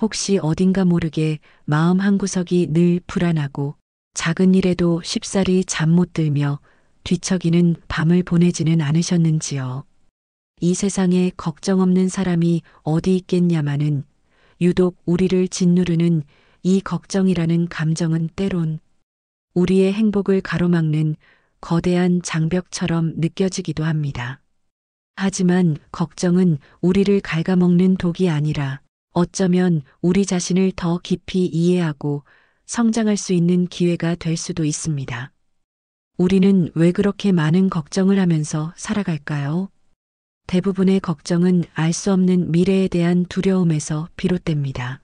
혹시 어딘가 모르게 마음 한구석이 늘 불안하고 작은 일에도 쉽사리 잠 못 들며 뒤척이는 밤을 보내지는 않으셨는지요. 이 세상에 걱정 없는 사람이 어디 있겠냐마는 유독 우리를 짓누르는 이 걱정이라는 감정은 때론 우리의 행복을 가로막는 거대한 장벽처럼 느껴지기도 합니다. 하지만 걱정은 우리를 갉아먹는 독이 아니라 어쩌면 우리 자신을 더 깊이 이해하고 성장할 수 있는 기회가 될 수도 있습니다. 우리는 왜 그렇게 많은 걱정을 하면서 살아갈까요? 대부분의 걱정은 알 수 없는 미래에 대한 두려움에서 비롯됩니다.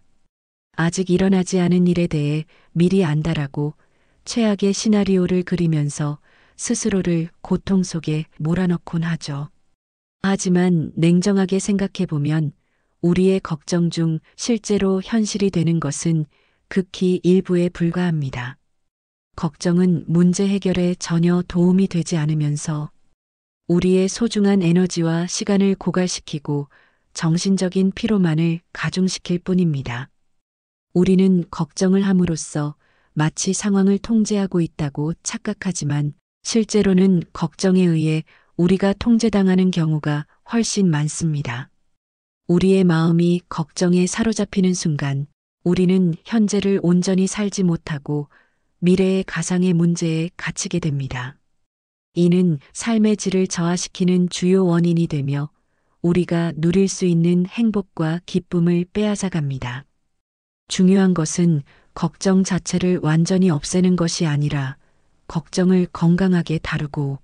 아직 일어나지 않은 일에 대해 미리 안다라고 최악의 시나리오를 그리면서 스스로를 고통 속에 몰아넣곤 하죠. 하지만 냉정하게 생각해 보면 우리의 걱정 중 실제로 현실이 되는 것은 극히 일부에 불과합니다. 걱정은 문제 해결에 전혀 도움이 되지 않으면서 우리의 소중한 에너지와 시간을 고갈시키고 정신적인 피로만을 가중시킬 뿐입니다. 우리는 걱정을 함으로써 마치 상황을 통제하고 있다고 착각하지만 실제로는 걱정에 의해 우리가 통제당하는 경우가 훨씬 많습니다. 우리의 마음이 걱정에 사로잡히는 순간 우리는 현재를 온전히 살지 못하고 미래의 가상의 문제에 갇히게 됩니다. 이는 삶의 질을 저하시키는 주요 원인이 되며 우리가 누릴 수 있는 행복과 기쁨을 빼앗아 갑니다. 중요한 것은 걱정 자체를 완전히 없애는 것이 아니라 걱정을 건강하게 다루고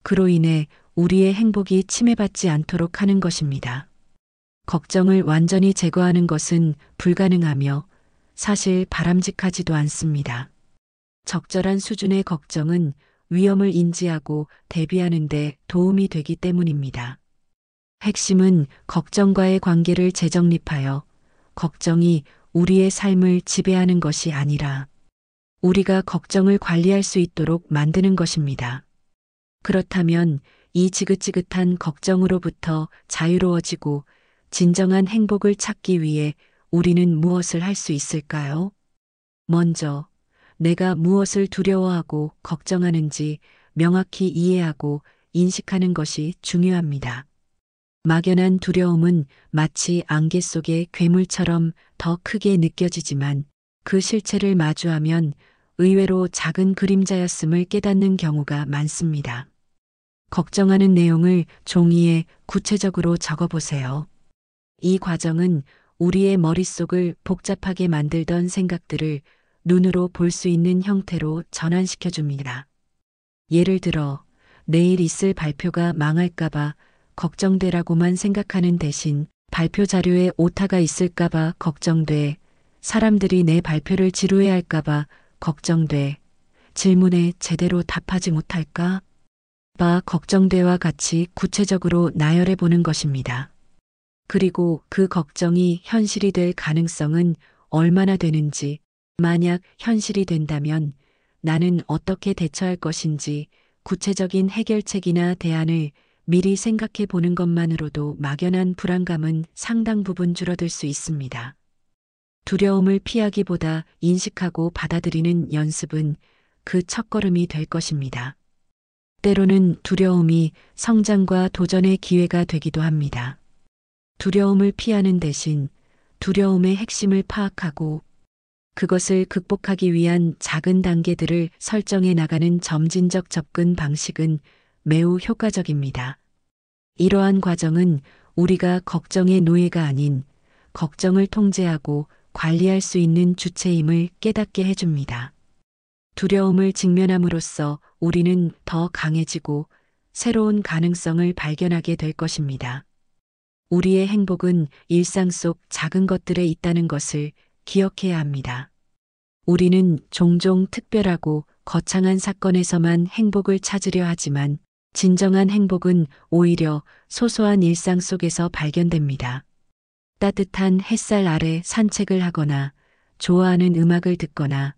그로 인해 우리의 행복이 침해받지 않도록 하는 것입니다. 걱정을 완전히 제거하는 것은 불가능하며 사실 바람직하지도 않습니다. 적절한 수준의 걱정은 위험을 인지하고 대비하는 데 도움이 되기 때문입니다. 핵심은 걱정과의 관계를 재정립하여 걱정이 우리의 삶을 지배하는 것이 아니라 우리가 걱정을 관리할 수 있도록 만드는 것입니다. 그렇다면 이 지긋지긋한 걱정으로부터 자유로워지고 진정한 행복을 찾기 위해 우리는 무엇을 할 수 있을까요? 먼저 내가 무엇을 두려워하고 걱정하는지 명확히 이해하고 인식하는 것이 중요합니다. 막연한 두려움은 마치 안개 속의 괴물처럼 더 크게 느껴지지만 그 실체를 마주하면 의외로 작은 그림자였음을 깨닫는 경우가 많습니다. 걱정하는 내용을 종이에 구체적으로 적어보세요. 이 과정은 우리의 머릿속을 복잡하게 만들던 생각들을 눈으로 볼 수 있는 형태로 전환시켜 줍니다. 예를 들어 내일 있을 발표가 망할까봐 걱정되라고만 생각하는 대신 발표 자료에 오타가 있을까봐 걱정돼, 사람들이 내 발표를 지루해할까봐 걱정돼, 질문에 제대로 답하지 못할까 봐 걱정돼와 같이 구체적으로 나열해 보는 것입니다. 그리고 그 걱정이 현실이 될 가능성은 얼마나 되는지, 만약 현실이 된다면 나는 어떻게 대처할 것인지 구체적인 해결책이나 대안을 미리 생각해 보는 것만으로도 막연한 불안감은 상당 부분 줄어들 수 있습니다. 두려움을 피하기보다 인식하고 받아들이는 연습은 그 첫걸음이 될 것입니다. 때로는 두려움이 성장과 도전의 기회가 되기도 합니다. 두려움을 피하는 대신 두려움의 핵심을 파악하고 그것을 극복하기 위한 작은 단계들을 설정해 나가는 점진적 접근 방식은 매우 효과적입니다. 이러한 과정은 우리가 걱정의 노예가 아닌 걱정을 통제하고 관리할 수 있는 주체임을 깨닫게 해줍니다. 두려움을 직면함으로써 우리는 더 강해지고 새로운 가능성을 발견하게 될 것입니다. 우리의 행복은 일상 속 작은 것들에 있다는 것을 기억해야 합니다. 우리는 종종 특별하고 거창한 사건에서만 행복을 찾으려 하지만 진정한 행복은 오히려 소소한 일상 속에서 발견됩니다. 따뜻한 햇살 아래 산책을 하거나 좋아하는 음악을 듣거나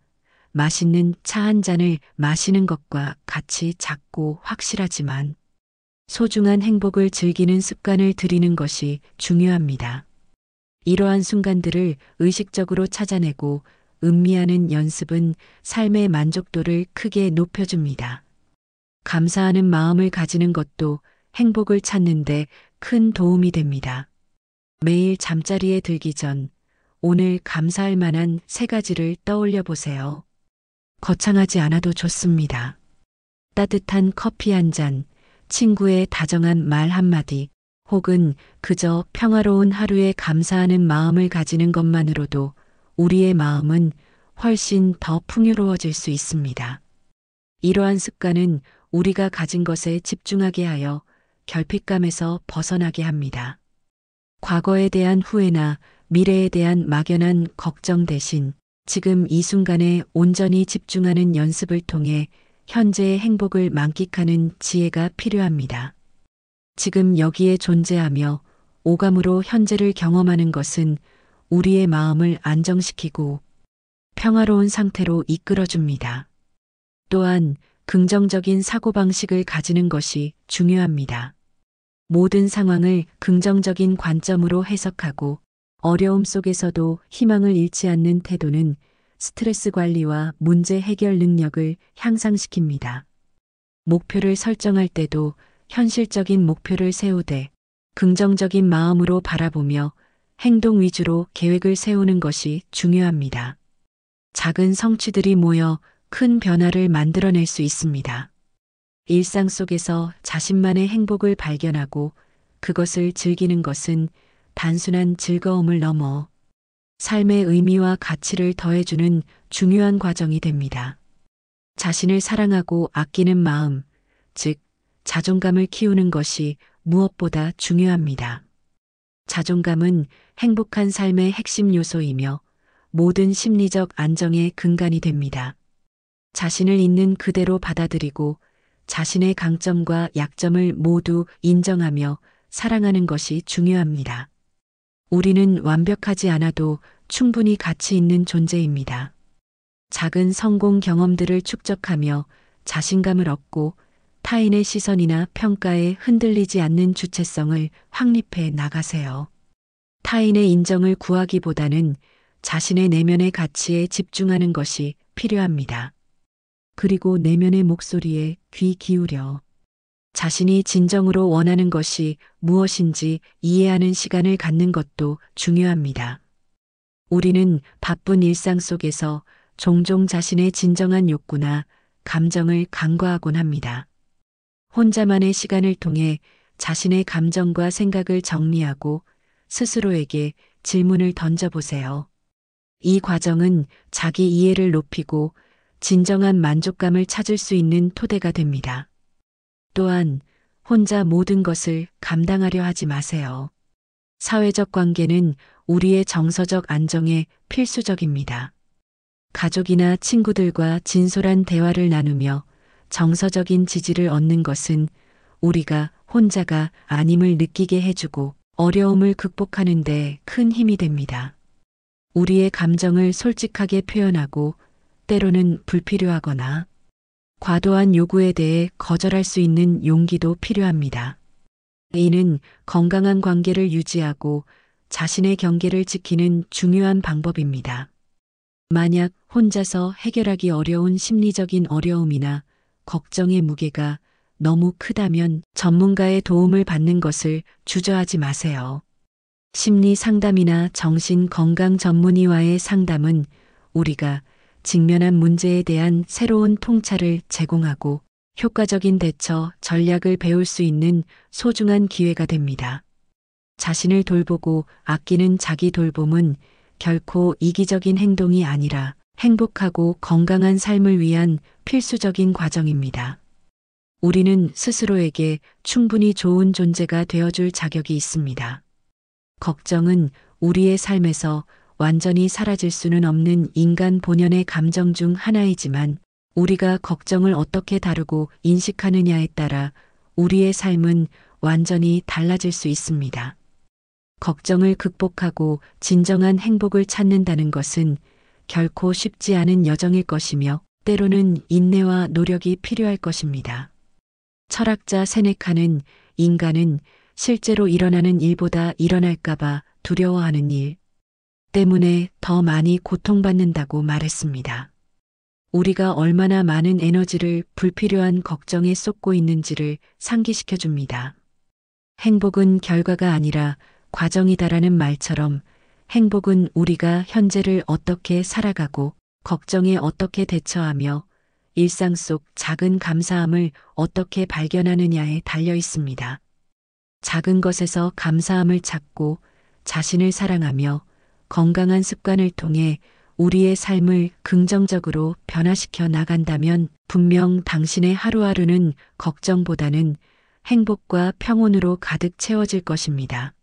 맛있는 차 한 잔을 마시는 것과 같이 작고 확실하지만 소중한 행복을 즐기는 습관을 들이는 것이 중요합니다. 이러한 순간들을 의식적으로 찾아내고 음미하는 연습은 삶의 만족도를 크게 높여줍니다. 감사하는 마음을 가지는 것도 행복을 찾는데 큰 도움이 됩니다. 매일 잠자리에 들기 전 오늘 감사할 만한 3가지를 떠올려 보세요. 거창하지 않아도 좋습니다. 따뜻한 커피 한 잔, 친구의 다정한 말 한마디, 혹은 그저 평화로운 하루에 감사하는 마음을 가지는 것만으로도 우리의 마음은 훨씬 더 풍요로워질 수 있습니다. 이러한 습관은 우리가 가진 것에 집중하게 하여 결핍감에서 벗어나게 합니다. 과거에 대한 후회나 미래에 대한 막연한 걱정 대신 지금 이 순간에 온전히 집중하는 연습을 통해 현재의 행복을 만끽하는 지혜가 필요합니다. 지금 여기에 존재하며 오감으로 현재를 경험하는 것은 우리의 마음을 안정시키고 평화로운 상태로 이끌어줍니다. 또한 긍정적인 사고방식을 가지는 것이 중요합니다. 모든 상황을 긍정적인 관점으로 해석하고 어려움 속에서도 희망을 잃지 않는 태도는 스트레스 관리와 문제 해결 능력을 향상시킵니다. 목표를 설정할 때도 현실적인 목표를 세우되 긍정적인 마음으로 바라보며 행동 위주로 계획을 세우는 것이 중요합니다. 작은 성취들이 모여 큰 변화를 만들어낼 수 있습니다. 일상 속에서 자신만의 행복을 발견하고 그것을 즐기는 것은 단순한 즐거움을 넘어 삶의 의미와 가치를 더해주는 중요한 과정이 됩니다. 자신을 사랑하고 아끼는 마음, 즉 자존감을 키우는 것이 무엇보다 중요합니다. 자존감은 행복한 삶의 핵심 요소이며 모든 심리적 안정의 근간이 됩니다. 자신을 있는 그대로 받아들이고 자신의 강점과 약점을 모두 인정하며 사랑하는 것이 중요합니다. 우리는 완벽하지 않아도 충분히 가치 있는 존재입니다. 작은 성공 경험들을 축적하며 자신감을 얻고 타인의 시선이나 평가에 흔들리지 않는 주체성을 확립해 나가세요. 타인의 인정을 구하기보다는 자신의 내면의 가치에 집중하는 것이 필요합니다. 그리고 내면의 목소리에 귀 기울여 자신이 진정으로 원하는 것이 무엇인지 이해하는 시간을 갖는 것도 중요합니다. 우리는 바쁜 일상 속에서 종종 자신의 진정한 욕구나 감정을 간과하곤 합니다. 혼자만의 시간을 통해 자신의 감정과 생각을 정리하고 스스로에게 질문을 던져보세요. 이 과정은 자기 이해를 높이고 진정한 만족감을 찾을 수 있는 토대가 됩니다. 또한 혼자 모든 것을 감당하려 하지 마세요. 사회적 관계는 우리의 정서적 안정에 필수적입니다. 가족이나 친구들과 진솔한 대화를 나누며 정서적인 지지를 얻는 것은 우리가 혼자가 아님을 느끼게 해주고 어려움을 극복하는 데 큰 힘이 됩니다. 우리의 감정을 솔직하게 표현하고 때로는 불필요하거나 과도한 요구에 대해 거절할 수 있는 용기도 필요합니다. 이는 건강한 관계를 유지하고 자신의 경계를 지키는 중요한 방법입니다. 만약 혼자서 해결하기 어려운 심리적인 어려움이나 걱정의 무게가 너무 크다면 전문가의 도움을 받는 것을 주저하지 마세요. 심리 상담이나 정신 건강 전문의와의 상담은 우리가 직면한 문제에 대한 새로운 통찰을 제공하고 효과적인 대처 전략을 배울 수 있는 소중한 기회가 됩니다. 자신을 돌보고 아끼는 자기 돌봄은 결코 이기적인 행동이 아니라 행복하고 건강한 삶을 위한 필수적인 과정입니다. 우리는 스스로에게 충분히 좋은 존재가 되어줄 자격이 있습니다. 걱정은 우리의 삶에서 완전히 사라질 수는 없는 인간 본연의 감정 중 하나이지만 우리가 걱정을 어떻게 다루고 인식하느냐에 따라 우리의 삶은 완전히 달라질 수 있습니다. 걱정을 극복하고 진정한 행복을 찾는다는 것은 결코 쉽지 않은 여정일 것이며 때로는 인내와 노력이 필요할 것입니다. 철학자 세네카는 인간은 실제로 일어나는 일보다 일어날까봐 두려워하는 일 때문에 더 많이 고통받는다고 말했습니다. 우리가 얼마나 많은 에너지를 불필요한 걱정에 쏟고 있는지를 상기시켜 줍니다. 행복은 결과가 아니라 과정이다라는 말처럼 행복은 우리가 현재를 어떻게 살아가고 걱정에 어떻게 대처하며 일상 속 작은 감사함을 어떻게 발견하느냐에 달려 있습니다. 작은 것에서 감사함을 찾고 자신을 사랑하며 건강한 습관을 통해 우리의 삶을 긍정적으로 변화시켜 나간다면 분명 당신의 하루하루는 걱정보다는 행복과 평온으로 가득 채워질 것입니다.